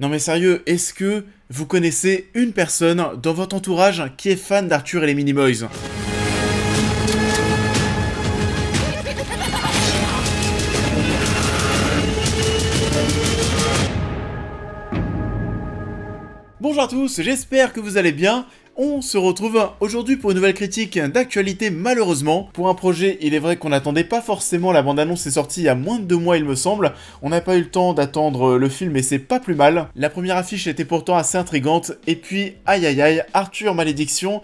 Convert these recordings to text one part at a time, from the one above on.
Non mais sérieux, est-ce que vous connaissez une personne dans votre entourage qui est fan d'Arthur et les Minimoys? Bonjour à tous, j'espère que vous allez bien. On se retrouve aujourd'hui pour une nouvelle critique d'actualité malheureusement. Pour un projet, il est vrai qu'on n'attendait pas forcément, la bande-annonce est sortie il y a moins de 2 mois il me semble. On n'a pas eu le temps d'attendre le film et c'est pas plus mal. La première affiche était pourtant assez intrigante. Et puis, aïe aïe aïe, Arthur Malédiction...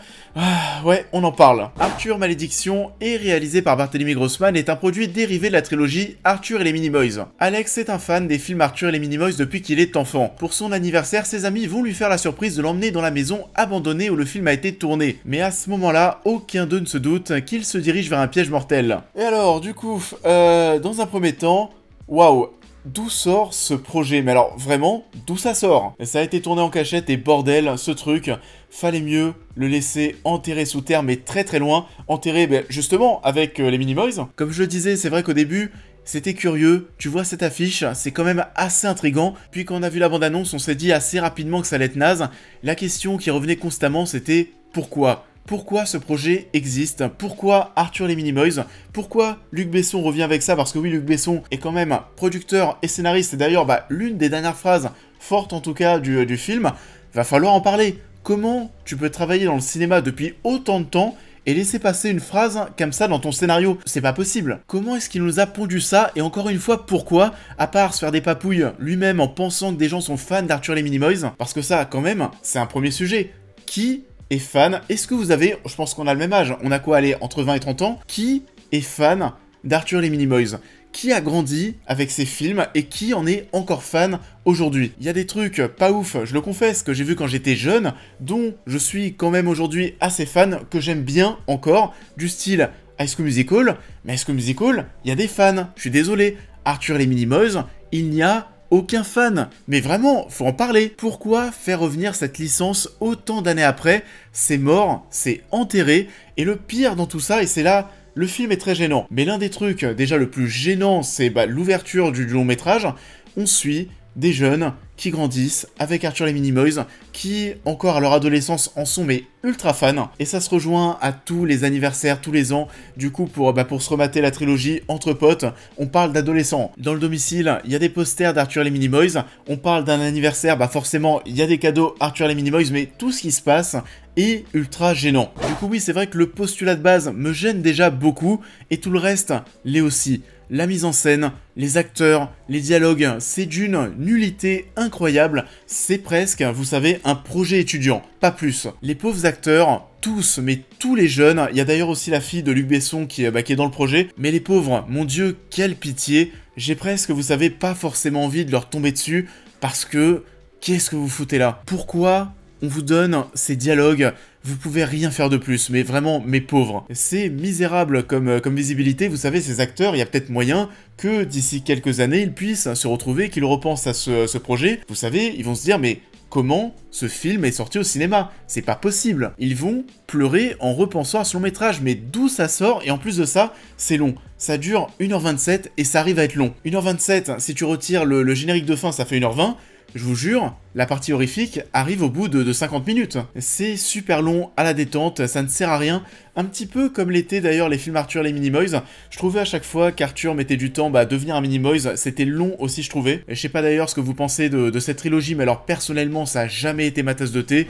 ouais, on en parle. Arthur Malédiction est réalisé par Barthélemy Grossman et est un produit dérivé de la trilogie Arthur et les Minimoys. Alex est un fan des films Arthur et les Minimoys depuis qu'il est enfant. Pour son anniversaire, ses amis vont lui faire la surprise de l'emmener dans la maison abandonnée où le film a été tourné. Mais à ce moment-là, aucun d'eux ne se doute qu'il se dirige vers un piège mortel. Et alors, du coup, dans un premier temps, waouh, d'où sort ce projet? Mais alors, vraiment, d'où ça sort? Ça a été tourné en cachette et bordel, ce truc, fallait mieux le laisser enterrer sous terre, mais très très loin. Enterré, justement, avec les Minimoys. Comme je le disais, c'est vrai qu'au début... c'était curieux, tu vois cette affiche, c'est quand même assez intriguant, puis quand on a vu la bande-annonce, on s'est dit assez rapidement que ça allait être naze. La question qui revenait constamment, c'était pourquoi? Pourquoi ce projet existe? Pourquoi Arthur et les Minimoys? Pourquoi Luc Besson revient avec ça? Parce que oui, Luc Besson est quand même producteur et scénariste, et d'ailleurs, l'une des dernières phrases fortes en tout cas du film, va falloir en parler. Comment tu peux travailler dans le cinéma depuis autant de temps et laisser passer une phrase comme ça dans ton scénario? C'est pas possible. Comment est-ce qu'il nous a pondu ça? Et encore une fois, pourquoi? À part se faire des papouilles lui-même en pensant que des gens sont fans d'Arthur et les Minimoys, parce que ça, quand même, c'est un premier sujet. Qui est fan? Est-ce que vous avez... je pense qu'on a le même âge. On a quoi, aller entre 20 et 30 ans? Qui est fan d'Arthur et les Minimoys? Qui a grandi avec ces films et qui en est encore fan aujourd'hui? Il y a des trucs pas ouf, je le confesse, que j'ai vu quand j'étais jeune, dont je suis quand même aujourd'hui assez fan, que j'aime bien encore, du style High School Musical. Mais High School Musical, il y a des fans, je suis désolé. Arthur et les Minimoys, il n'y a aucun fan. Mais vraiment, faut en parler. Pourquoi faire revenir cette licence autant d'années après? C'est mort, c'est enterré, et le pire dans tout ça, et c'est là... le film est très gênant, mais l'un des trucs déjà le plus gênant, c'est l'ouverture du long métrage. On suit des jeunes qui grandissent avec Arthur et les Minimoys, qui, encore à leur adolescence, en sont mais ultra fans. Et ça se rejoint à tous les anniversaires, tous les ans. Du coup, pour se remater la trilogie entre potes, on parle d'adolescents. Dans le domicile, il y a des posters d'Arthur et les Minimoys. On parle d'un anniversaire, forcément, il y a des cadeaux Arthur et les Minimoys, mais tout ce qui se passe est ultra gênant. Du coup, oui, c'est vrai que le postulat de base me gêne déjà beaucoup, et tout le reste l'est aussi. La mise en scène, les acteurs, les dialogues, c'est d'une nullité incroyable. C'est presque, vous savez, un projet étudiant, pas plus. Les pauvres acteurs, tous, mais tous les jeunes, il y a d'ailleurs aussi la fille de Luc Besson qui est dans le projet, mais les pauvres, mon Dieu, quelle pitié. J'ai presque, vous savez, pas forcément envie de leur tomber dessus, parce que, qu'est-ce que vous foutez là? Pourquoi on vous donne ces dialogues? Vous pouvez rien faire de plus, mais vraiment, mes pauvres. C'est misérable comme visibilité, vous savez, ces acteurs, il y a peut-être moyen que d'ici quelques années, ils puissent se retrouver, qu'ils repensent à ce projet. Vous savez, ils vont se dire, mais comment ce film est sorti au cinéma? C'est pas possible. Ils vont pleurer en repensant à ce long métrage, mais d'où ça sort? Et en plus de ça, c'est long. Ça dure 1h27 et ça arrive à être long. 1h27, si tu retires le générique de fin, ça fait 1h20. Je vous jure, la partie horrifique arrive au bout de 50 minutes. C'est super long, à la détente, ça ne sert à rien. Un petit peu comme l'étaient d'ailleurs les films Arthur et les Minimoys. Je trouvais à chaque fois qu'Arthur mettait du temps à devenir un Minimoys. C'était long aussi, je trouvais. Je sais pas d'ailleurs ce que vous pensez de cette trilogie, mais alors personnellement, ça a jamais été ma tasse de thé.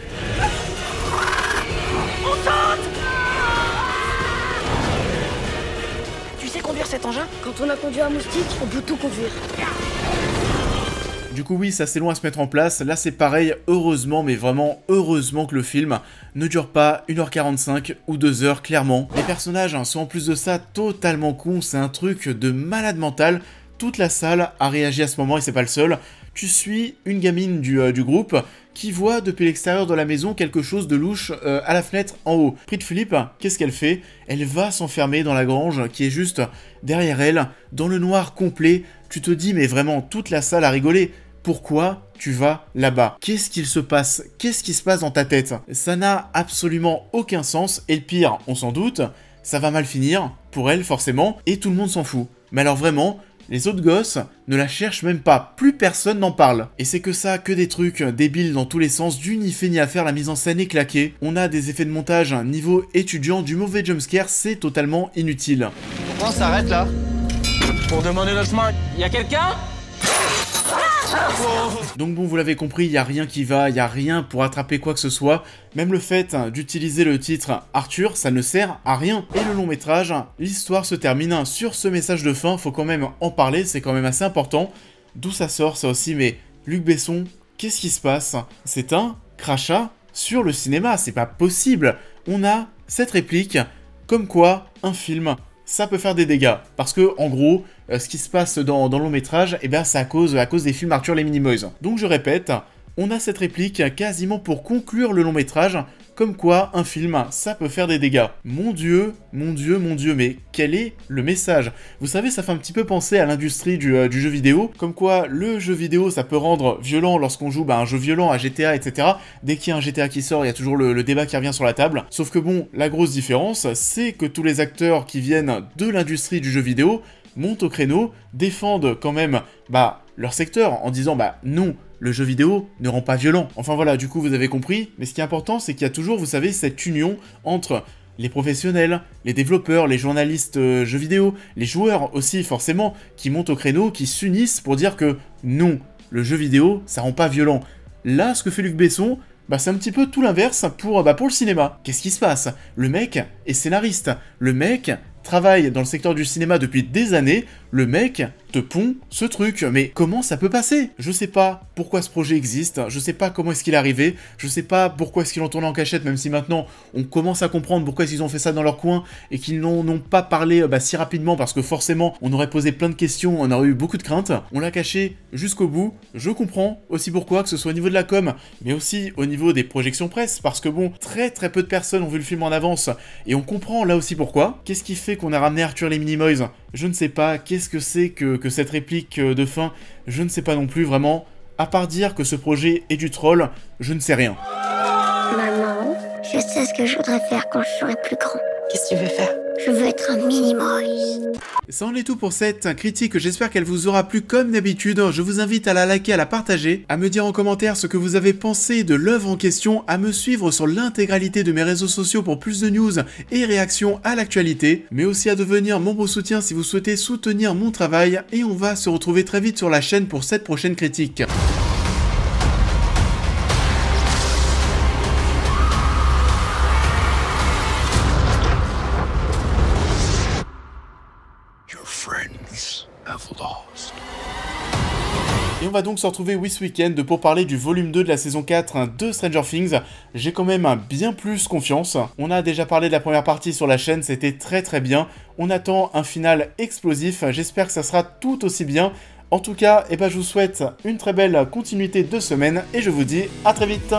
Tu sais conduire cet engin? Quand on a conduit un moustique, on peut tout conduire. Du coup oui, ça c'est long à se mettre en place, là c'est pareil, heureusement, mais vraiment heureusement que le film ne dure pas 1h45 ou 2 heures, clairement. Les personnages sont en plus de ça totalement cons, c'est un truc de malade mental. Toute la salle a réagi à ce moment et c'est pas le seul. Tu suis une gamine du groupe qui voit depuis l'extérieur de la maison quelque chose de louche à la fenêtre en haut. Pris de Philippe, qu'est-ce qu'elle fait? Elle va s'enfermer dans la grange qui est juste derrière elle, dans le noir complet. Tu te dis mais vraiment toute la salle a rigolé. Pourquoi tu vas là-bas? Qu'est-ce qu'il se passe? Qu'est-ce qui se passe dans ta tête? Ça n'a absolument aucun sens, et le pire, on s'en doute, ça va mal finir, pour elle forcément, et tout le monde s'en fout. Mais alors vraiment, Les autres gosses ne la cherchent même pas, plus personne n'en parle. Et c'est que ça, que des trucs débiles dans tous les sens, du ni fait ni à faire, la mise en scène est claquée. On a des effets de montage niveau étudiant, du mauvais jumpscare, c'est totalement inutile. Pourquoi on s'arrête là? Pour demander le chemin. Y a quelqu'un? Donc bon, vous l'avez compris, il n'y a rien qui va, il n'y a rien pour attraper quoi que ce soit. Même le fait d'utiliser le titre Arthur, ça ne sert à rien. Et le long métrage, l'histoire se termine sur ce message de fin, faut quand même en parler, c'est quand même assez important. D'où ça sort ça aussi, mais Luc Besson, qu'est-ce qui se passe? C'est un crachat sur le cinéma, c'est pas possible. On a cette réplique, comme quoi un film, ça peut faire des dégâts. Parce que, en gros, ce qui se passe dans le long métrage, eh bien, c'est à cause des films Arthur les Minimoys. Donc je répète, on a cette réplique quasiment pour conclure le long métrage, comme quoi un film, ça peut faire des dégâts. Mon Dieu, mon Dieu, mon Dieu, mais quel est le message? Vous savez, ça fait un petit peu penser à l'industrie du jeu vidéo, comme quoi le jeu vidéo, ça peut rendre violent lorsqu'on joue un jeu violent, à GTA, etc. Dès qu'il y a un GTA qui sort, il y a toujours le débat qui revient sur la table. Sauf que bon, la grosse différence, c'est que tous les acteurs qui viennent de l'industrie du jeu vidéo montent au créneau, défendent quand même leur secteur en disant non, le jeu vidéo ne rend pas violent. Enfin voilà, du coup vous avez compris, mais ce qui est important c'est qu'il y a toujours, vous savez, cette union entre les professionnels, les développeurs, les journalistes jeux vidéo, les joueurs aussi forcément, qui montent au créneau, qui s'unissent pour dire que non, le jeu vidéo ça rend pas violent. Là, ce que fait Luc Besson, c'est un petit peu tout l'inverse pour le cinéma. Qu'est-ce qui se passe? Le mec est scénariste, le mec travaille dans le secteur du cinéma depuis des années, le mec te pond ce truc. Mais comment ça peut passer? Je sais pas pourquoi ce projet existe, je sais pas comment est-ce qu'il est arrivé, je sais pas pourquoi est-ce qu'ils l'ont tourné en cachette, même si maintenant on commence à comprendre pourquoi est-ce qu'ils ont fait ça dans leur coin et qu'ils n'ont pas parlé si rapidement, parce que forcément on aurait posé plein de questions, on aurait eu beaucoup de craintes. On l'a caché jusqu'au bout. Je comprends aussi pourquoi, que ce soit au niveau de la com, mais aussi au niveau des projections presse, parce que bon, très peu de personnes ont vu le film en avance, et on comprend là aussi pourquoi. Qu'est-ce qui fait qu'on a ramené Arthur les Minimoys? Je ne sais pas. Qu'est-ce que c'est que cette réplique de fin? Je ne sais pas non plus, vraiment. À part dire que ce projet est du troll, je ne sais rien. Maman, je sais ce que je voudrais faire quand je serai plus grand. Qu'est-ce que tu veux faire? Je veux être un Minimoys. Ça en est tout pour cette critique, j'espère qu'elle vous aura plu comme d'habitude. Je vous invite à la liker, à la partager, à me dire en commentaire ce que vous avez pensé de l'œuvre en question, à me suivre sur l'intégralité de mes réseaux sociaux pour plus de news et réactions à l'actualité, mais aussi à devenir membre soutien si vous souhaitez soutenir mon travail, et on va se retrouver très vite sur la chaîne pour cette prochaine critique. Et on va donc se retrouver ce week-end pour parler du volume 2 de la saison 4 de Stranger Things. J'ai quand même bien plus confiance. On a déjà parlé de la première partie sur la chaîne, c'était très bien. On attend un final explosif, j'espère que ça sera tout aussi bien. En tout cas, je vous souhaite une très belle continuité de semaine et je vous dis à très vite.